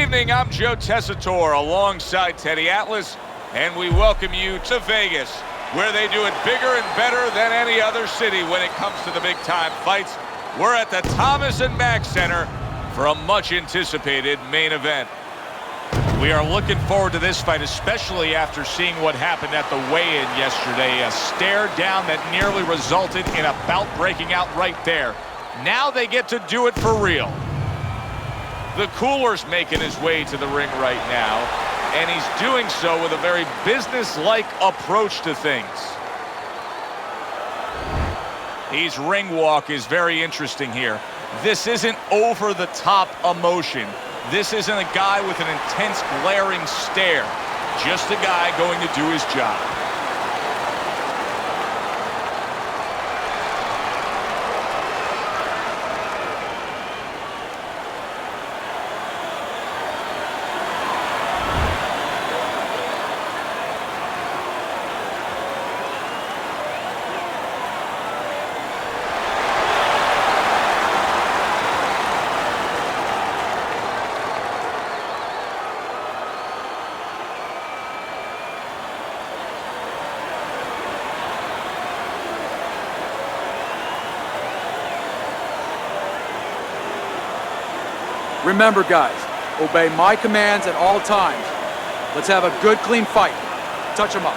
evening, I'm Joe Tessitore alongside Teddy Atlas, and we welcome you to Vegas, where they do it bigger and better than any other city when it comes to the big-time fights. We're at the Thomas & Mack Center for a much-anticipated main event. We are looking forward to this fight, especially after seeing what happened at the weigh-in yesterday. A stare down that nearly resulted in a bout breaking out right there. Now they get to do it for real. The Cooler's making his way to the ring right now, and he's doing so with a very business-like approach to things. His ring walk is very interesting here. This isn't over-the-top emotion. This isn't a guy with an intense, glaring stare. Just a guy going to do his job. Remember, guys, obey my commands at all times. Let's have a good, clean fight. Touch him up.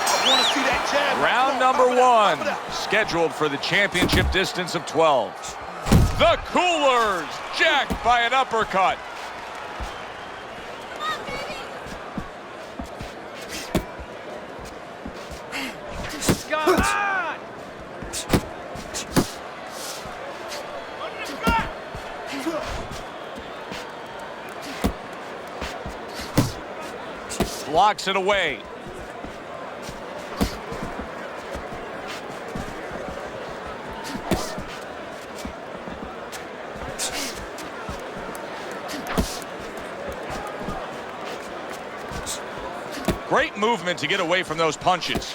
I want to see that jab. Round number one, scheduled for the championship distance of 12. The Coolers, jacked by an uppercut. Blocks it away. Great movement to get away from those punches.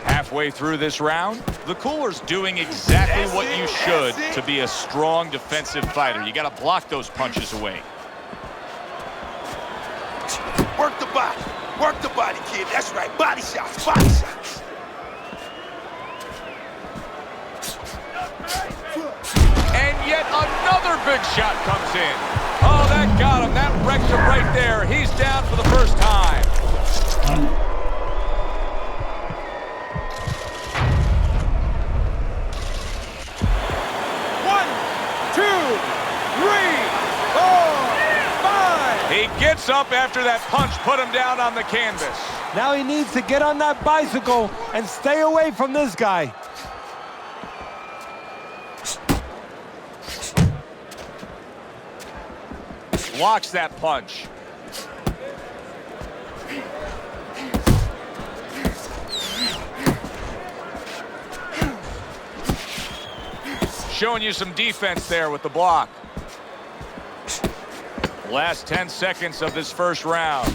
Halfway through this round, the Cooler's doing exactly what you should to be a strong defensive fighter. You got to block those punches away. Work the body, kid. That's right. Body shots, body shots. And yet another big shot comes in. Oh, that got him. That wrecked him right there. He's down for the first time. He gets up after that punch put him down on the canvas. Now he needs to get on that bicycle and stay away from this guy. Blocks that punch. Showing you some defense there with the block. Last 10 seconds of this first round.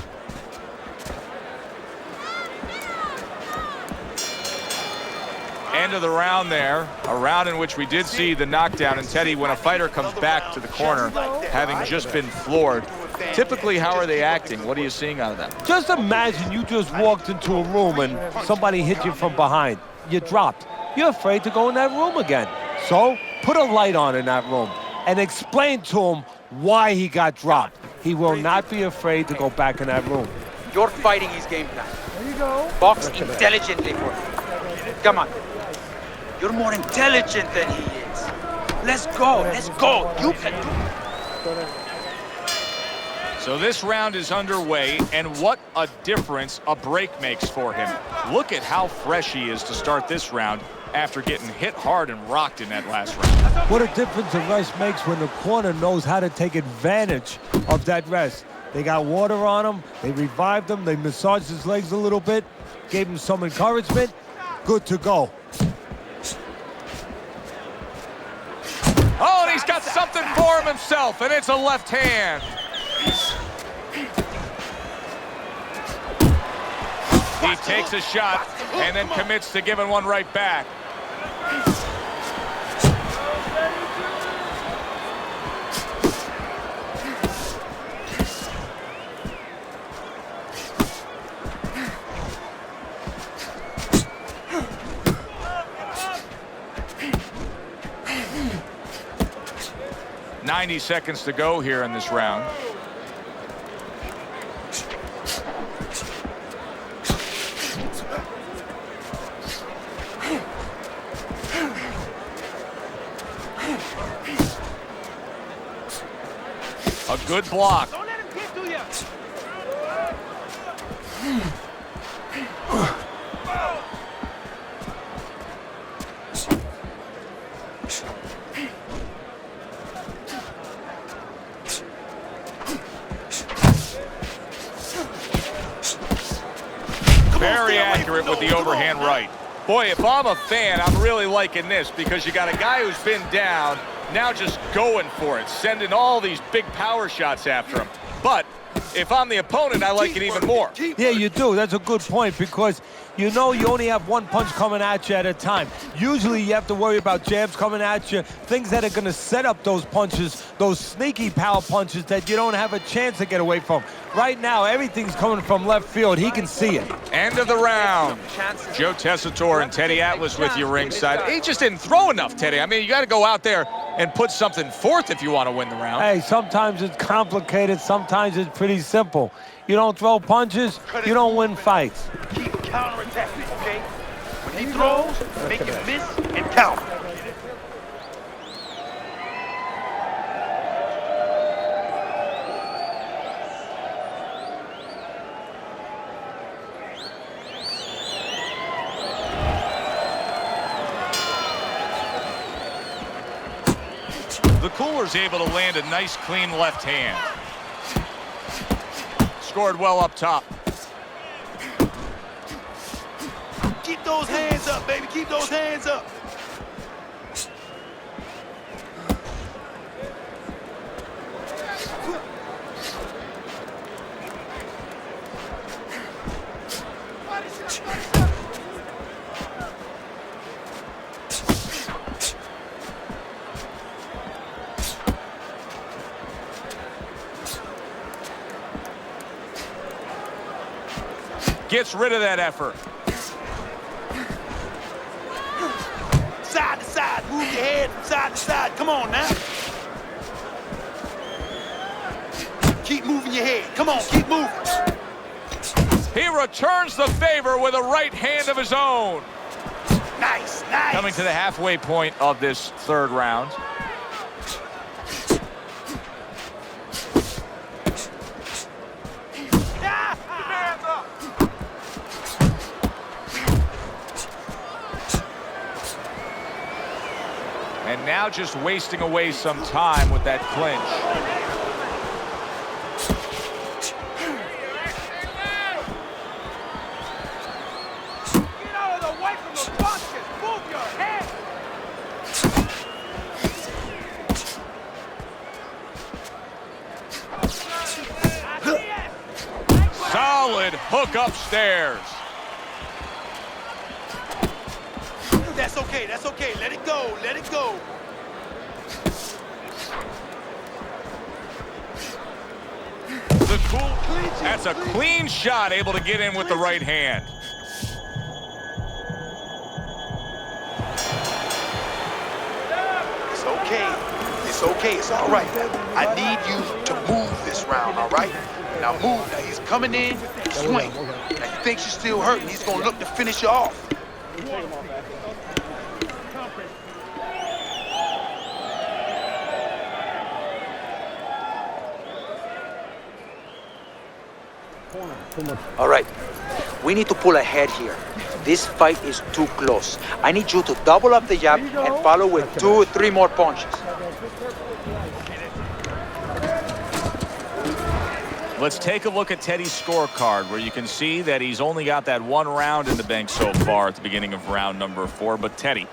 End of the round there. A round in which we did see the knockdown. And Teddy, when a fighter comes back to the corner, having just been floored, typically how are they acting? What are you seeing out of them? Just imagine you just walked into a room and somebody hit you from behind. You dropped. You're afraid to go in that room again. So put a light on in that room and explain to him why he got dropped. He will not be afraid to go back in that room. You're fighting his game plan. There you go. Box intelligently for him. Come on. You're more intelligent than he is. Let's go. Let's go. You can do it. So this round is underway, and what a difference a break makes for him. Look at how fresh he is to start this round after getting hit hard and rocked in that last round. What a difference a rest makes when the corner knows how to take advantage of that rest. They got water on him, they revived him, they massaged his legs a little bit, gave him some encouragement. Good to go. Oh, and he's got something for arm himself, and it's a left hand. He takes a shot and then commits to giving one right back. "90 seconds to go here in this round." A good block. Don't let him get to you. Very accurate with the overhand right. Boy, if I'm a fan, I'm really liking this because you got a guy who's been down, now just going for it, sending all these big power shots after him. But if I'm the opponent, I like it even more. Yeah, you do. That's a good point because you know you only have one punch coming at you at a time. Usually you have to worry about jabs coming at you, things that are going to set up those punches, those sneaky power punches that you don't have a chance to get away from. Right now, everything's coming from left field. He can see it. End of the round. Joe Tessitore and Teddy Atlas with you ringside. He just didn't throw enough, Teddy. I mean, you got to go out there and put something forth if you want to win the round. Hey, sometimes it's complicated. Sometimes it's pretty simple. You don't throw punches, you don't win fights. Keep counterattacking, okay? When he throws, make him miss and counter. The cooler's able to land a nice, clean left hand. Scored well up top. Keep those hands up, baby. Keep those hands up. Gets rid of that effort. Side to side. Move your head from side to side. Come on now. Keep moving your head. Come on, keep moving. He returns the favor with a right hand of his own. Nice, nice. Coming to the halfway point of this third round. And now just wasting away some time with that clinch. Get out of the way from the punches. Move your head. Solid hook upstairs. That's okay, that's okay. Let it go, let it go. The cool, that's a clean shot, able to get in with the right hand. It's okay. It's okay. It's all right. I need you to move this round, all right? Now move. Now he's coming in. Swing. Now you think she's still hurting. He's going to look to finish you off. All right, we need to pull ahead here. This fight is too close. I need you to double up the jab and follow with 2 or 3 more punches. Let's take a look at Teddy's scorecard, where you can see that he's only got that 1 round in the bank so far at the beginning of round number 4. But Teddy,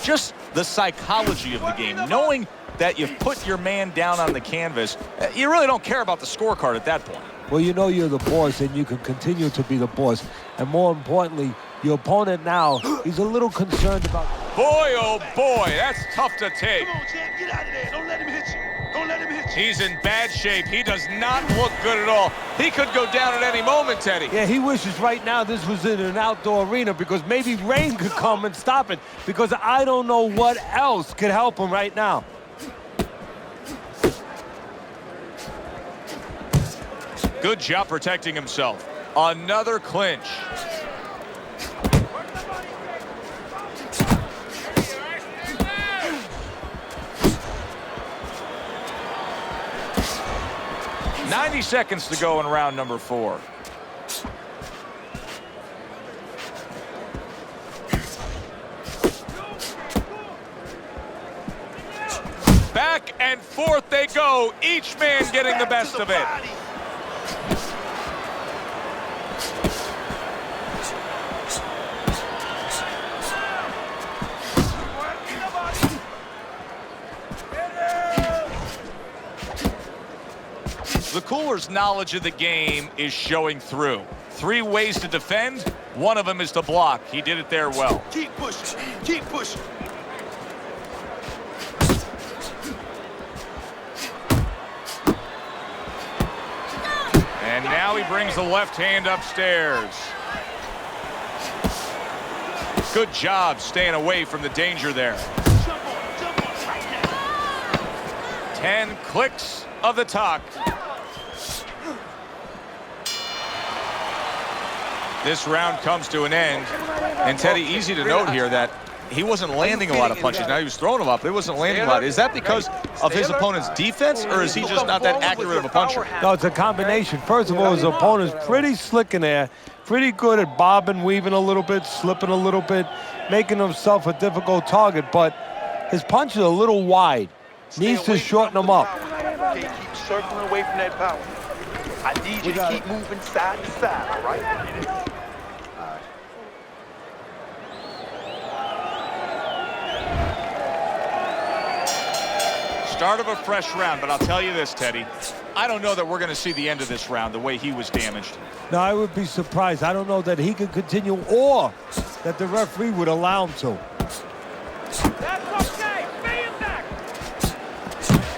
just the psychology of the game, knowing that you've put your man down on the canvas, you really don't care about the scorecard at that point. Well, you know you're the boss, and you can continue to be the boss. And more importantly, your opponent now, he's a little concerned about... Boy, oh boy, that's tough to take. Come on, champ, get out of there. Don't let him hit you. Don't let him hit you. He's in bad shape. He does not look good at all. He could go down at any moment, Teddy. Yeah, he wishes right now this was in an outdoor arena because maybe rain could come and stop it, because I don't know what else could help him right now. Good job protecting himself. Another clinch. "90 seconds to go in round number 4. Back and forth they go, each man getting the best of it. The Cooler's knowledge of the game is showing through. 3 ways to defend. One of them is to block. He did it there well. Keep pushing. Keep pushing. And now he brings the left hand upstairs. Good job staying away from the danger there. Jump on right now. 10 clicks of the talk. This round comes to an end. And Teddy, easy to note here that he wasn't landing a lot of punches. Now he was throwing them up, but he wasn't landing a lot. Is that because of his opponent's defense, or is he just not that accurate of a puncher? No, it's a combination. First of all, his opponent's pretty slick in there, pretty good at bobbing, weaving a little bit, slipping a little bit, making himself a difficult target, but his punch is a little wide. Needs to shorten them up. Okay, keep circling away from that power. I need you to keep moving side to side, all right? Start of a fresh round, but I'll tell you this, Teddy. I don't know that we're going to see the end of this round the way he was damaged. No, I would be surprised. I don't know that he could continue or that the referee would allow him to. That's okay. Stay in back.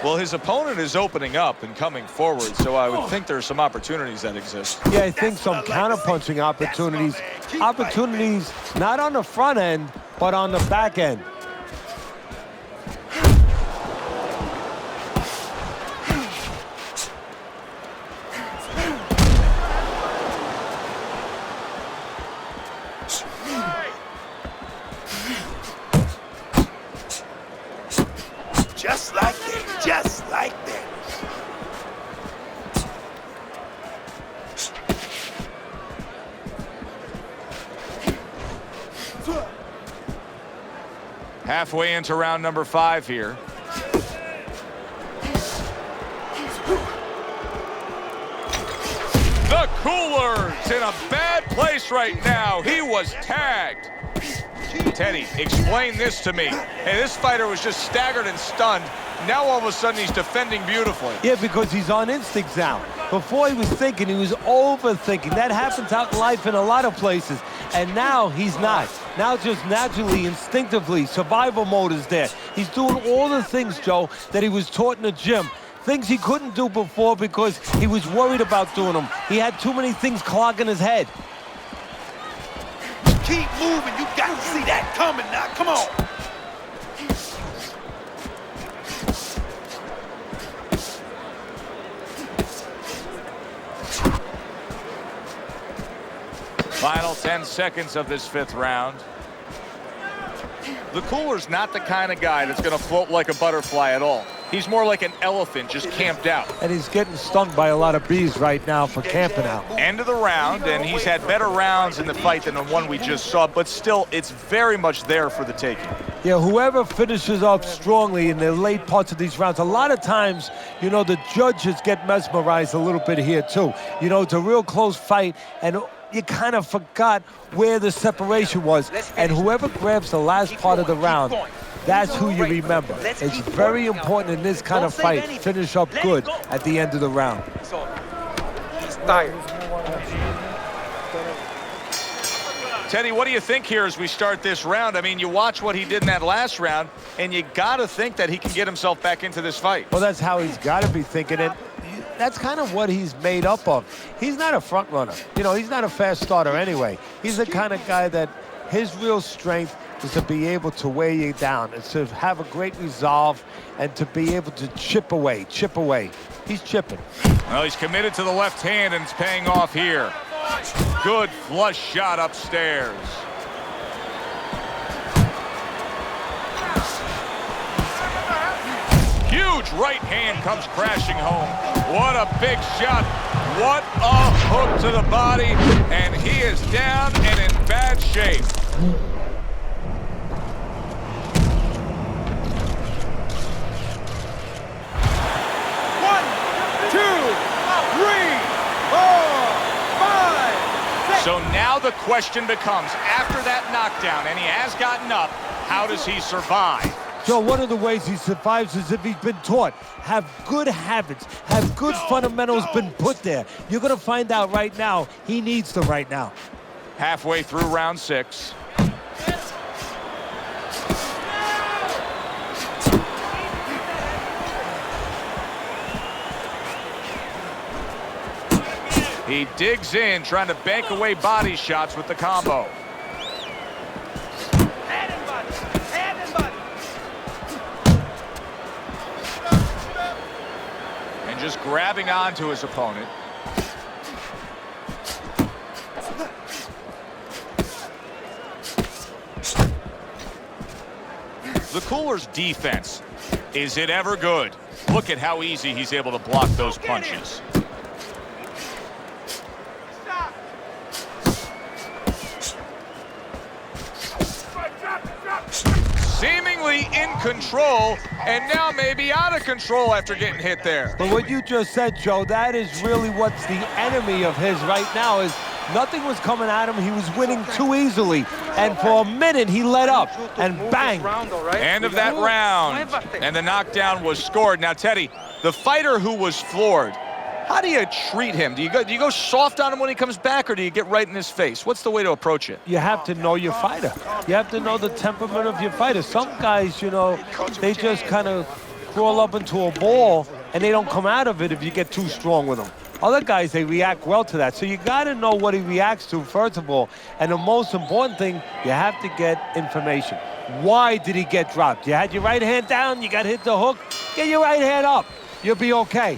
Well, his opponent is opening up and coming forward, so I would think there's some opportunities that exist. Yeah, I think some counterpunching opportunities. Opportunities not on the front end, but on the back end. Just like that. Just like that. Halfway into round number 5 here. The Cooler's in a bad place right now. He was tagged. Teddy, explain this to me. Hey, this fighter was just staggered and stunned. Now all of a sudden he's defending beautifully. Yeah, because he's on instinct now. Before he was thinking, he was overthinking. That happens out in life in a lot of places. And now he's not. Now just naturally, instinctively, survival mode is there. He's doing all the things, Joe, that he was taught in the gym. Things he couldn't do before because he was worried about doing them. He had too many things clogging his head. Keep moving. You got to see that coming now. Come on. Final 10 seconds of this 5th round. The Cooler's not the kind of guy that's going to float like a butterfly at all. He's more like an elephant just camped out. And he's getting stung by a lot of bees right now for camping out. End of the round, and he's had better rounds in the fight than the one we just saw, but still, it's very much there for the taking. Yeah, whoever finishes up strongly in the late parts of these rounds, a lot of times, you know, the judges get mesmerized a little bit here too. You know, it's a real close fight, and you kind of forgot where the separation was. And whoever grabs the last part of the round, That's who you remember. It's very important in this kind of fight. Finish up good at the end of the round. So, he's tired. Teddy, what do you think here as we start this round? I mean, you watch what he did in that last round, and you got to think that he can get himself back into this fight. Well, that's how he's got to be thinking it. That's kind of what he's made up of. He's not a front runner. You know, he's not a fast starter anyway. He's the kind of guy that his real strength is to be able to weigh you down. It's to have a great resolve and to be able to chip away. He's chipping. Well, he's committed to the left hand, and it's paying off here. Good flush shot upstairs. Huge right hand comes crashing home. What a big shot. What a hook to the body. And he is down and in bad shape. So now the question becomes, after that knockdown, and he has gotten up, how does he survive? So one of the ways he survives is if he's been taught. Have good habits, have good fundamentals been put there. You're going to find out right now he needs them right now. Halfway through round 6. He digs in, trying to bank away body shots with the combo. And just grabbing onto his opponent. The Cooler's defense, is it ever good? Look at how easy he's able to block those punches. Seemingly in control, and now maybe out of control after getting hit there. But what you just said, Joe, that is really what's the enemy of his right now is nothing was coming at him. He was winning too easily. And for a minute, he let up, and bang. End of that round, and the knockdown was scored. Now, Teddy, the fighter who was floored, how do you treat him? Do you go soft on him when he comes back, or do you get right in his face? What's the way to approach it? You have to know your fighter. You have to know the temperament of your fighter. Some guys, you know, they just kind of crawl up into a ball, and they don't come out of it if you get too strong with them. Other guys, they react well to that. So you got to know what he reacts to, first of all. And the most important thing, you have to get information. Why did he get dropped? You had your right hand down, you got hit the hook, get your right hand up. You'll be okay.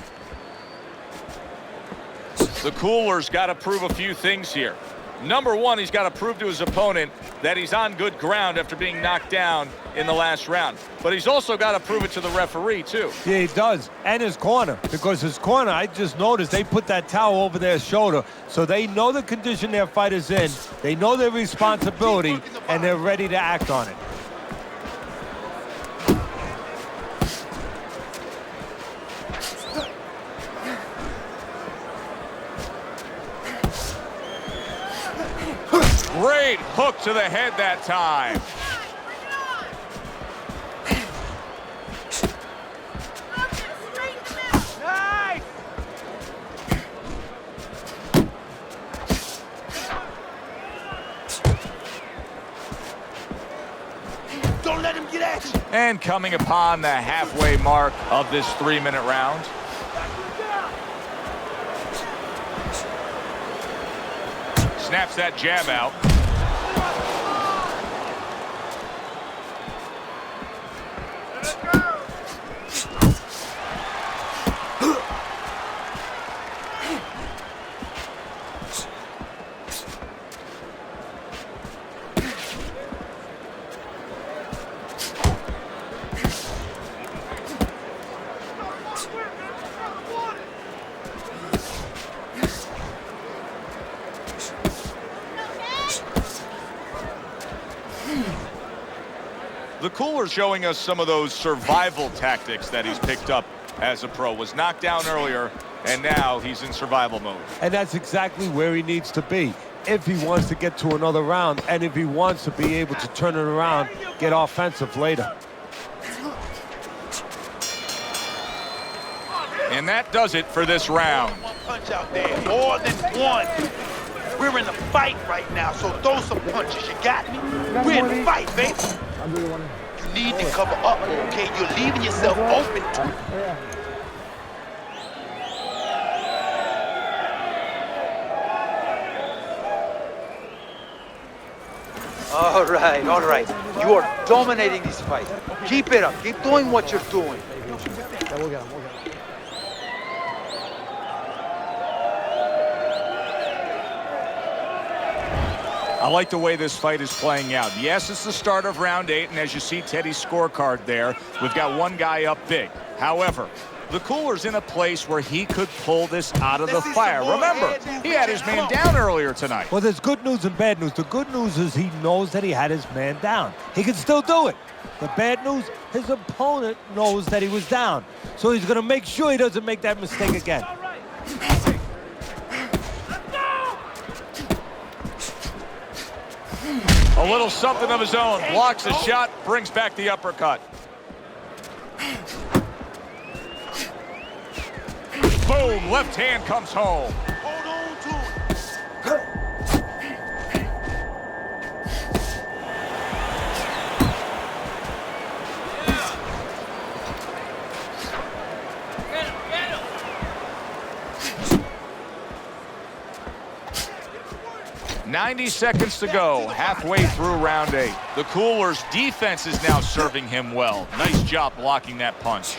The Cooler's got to prove a few things here. Number one, he's got to prove to his opponent that he's on good ground after being knocked down in the last round. But he's also got to prove it to the referee, too. Yeah, he does. And his corner. Because his corner, I just noticed, they put that towel over their shoulder. So they know the condition their fighter's in. They know their responsibility, and they're ready to act on it. Great hook to the head that time. Nice! Don't let him get at you. And coming upon the halfway mark of this 3-minute round. Snaps that jab out. The Cooler showing us some of those survival tactics that he's picked up as a pro. Was knocked down earlier, and now he's in survival mode. And that's exactly where he needs to be if he wants to get to another round and if he wants to be able to turn it around, get offensive later. And that does it for this round. One punch out there, more than one. We're in a fight right now, so throw some punches. You got me? We're in a fight, baby. You need to cover up, okay? You're leaving yourself open to it. All right, all right. You are dominating this fight. Keep it up. Keep doing what you're doing. I like the way this fight is playing out. Yes, it's the start of round 8, and as you see Teddy's scorecard there, we've got one guy up big. However, the cooler's in a place where he could pull this out of the fire. Remember, he had his man down earlier tonight. Well, there's good news and bad news. The good news is he knows that he had his man down. He can still do it. The bad news, his opponent knows that he was down. So he's going to make sure he doesn't make that mistake again. A little something of his own. Blocks the shot, brings back the uppercut. Boom, left hand comes home. Hold on to it. 90 seconds to go, halfway through round 8. The Cooler's defense is now serving him well. Nice job blocking that punch.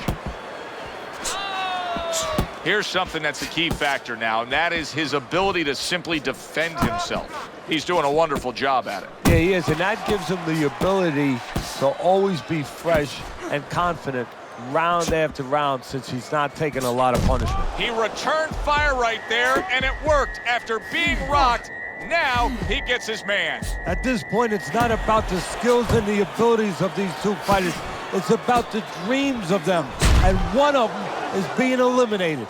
Here's something that's a key factor now, and that is his ability to simply defend himself. He's doing a wonderful job at it. Yeah, he is, and that gives him the ability to always be fresh and confident round after round since he's not taking a lot of punishment. He returned fire right there, and it worked after being rocked. Now he gets his man. At this point, it's not about the skills and the abilities of these two fighters. It's about the dreams of them, and one of them is being eliminated.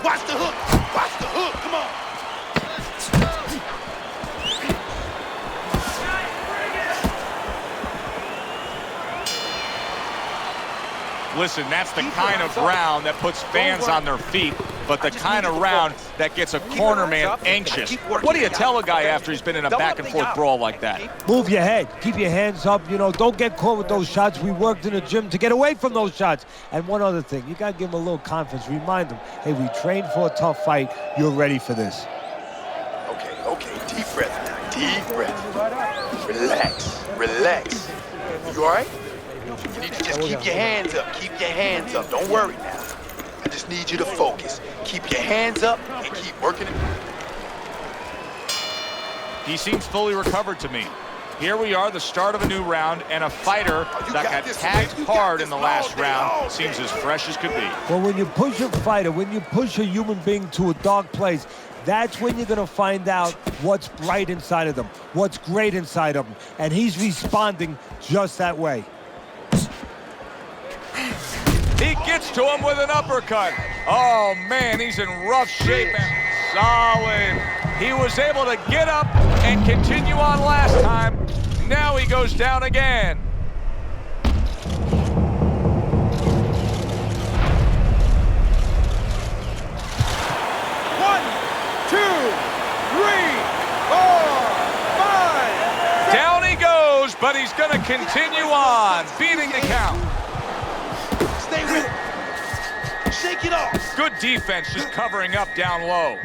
Watch the hook. Watch the hook. Come on. Listen, that's the kind of round that puts fans on their feet, but the kind of round that gets a corner man anxious. What do you tell a guy after he's been in a back-and-forth brawl like that? Move your head. Keep your hands up. You know, don't get caught with those shots. We worked in the gym to get away from those shots. And one other thing, you got to give him a little confidence. Remind him, hey, we trained for a tough fight. You're ready for this. Okay. Deep breath now. Deep breath. Relax. Relax. You all right? You need to just keep your hands up. Keep your hands up. Don't worry now. I just need you to focus. Keep your hands up and keep working it. He seems fully recovered to me. Here we are, the start of a new round, and a fighter that got tagged hard in the last round seems as fresh as could be. Well, when you push a fighter, when you push a human being to a dark place, that's when you're going to find out what's bright inside of them, what's great inside of them. And he's responding just that way. He gets to him with an uppercut. Oh, man, he's in rough shape and solid. He was able to get up and continue on last time. Now he goes down again. One, two, three, four, five. Down he goes, but he's going to continue on, beating the count. Stay with it. Shake it off. Good defense, just covering up down low.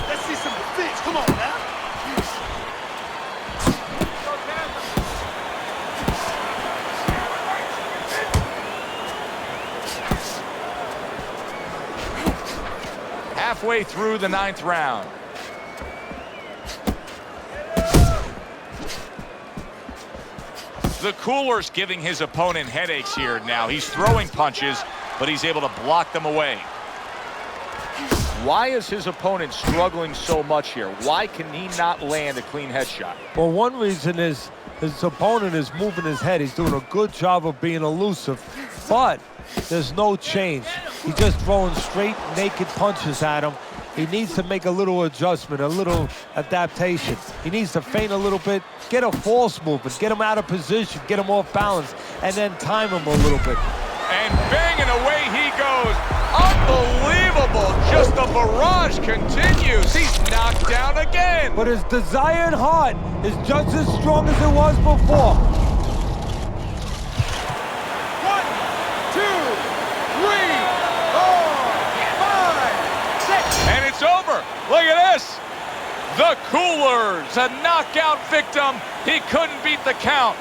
Let's see some defense. Come on now. Halfway through the 9th round. The Cooler's giving his opponent headaches here now. He's throwing punches, but he's able to block them away. Why is his opponent struggling so much here? Why can he not land a clean headshot? Well, one reason is his opponent is moving his head. He's doing a good job of being elusive, but there's no change. He's just throwing straight, naked punches at him. He needs to make a little adjustment, a little adaptation. He needs to feint a little bit, get a false movement, get him out of position, get him off balance, and then time him a little bit. And banging away he goes. Unbelievable. Just the barrage continues. He's knocked down again. But his desire and heart is just as strong as it was before. 1, 2, 3, 4, 5, 6. And it's over. Look at this. The Coolers, a knockout victim. He couldn't beat the count.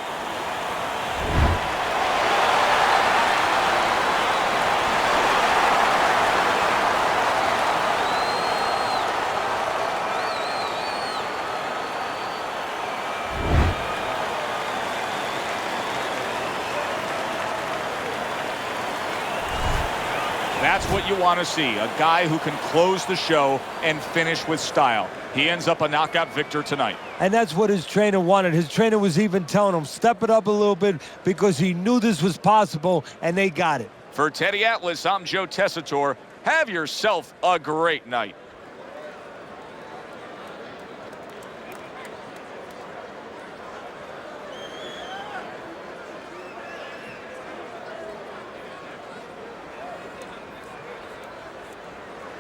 That's what you want to see, a guy who can close the show and finish with style. He ends up a knockout victor tonight. And that's what his trainer wanted. His trainer was even telling him, step it up a little bit, because he knew this was possible, and they got it. For Teddy Atlas, I'm Joe Tessitore. Have yourself a great night.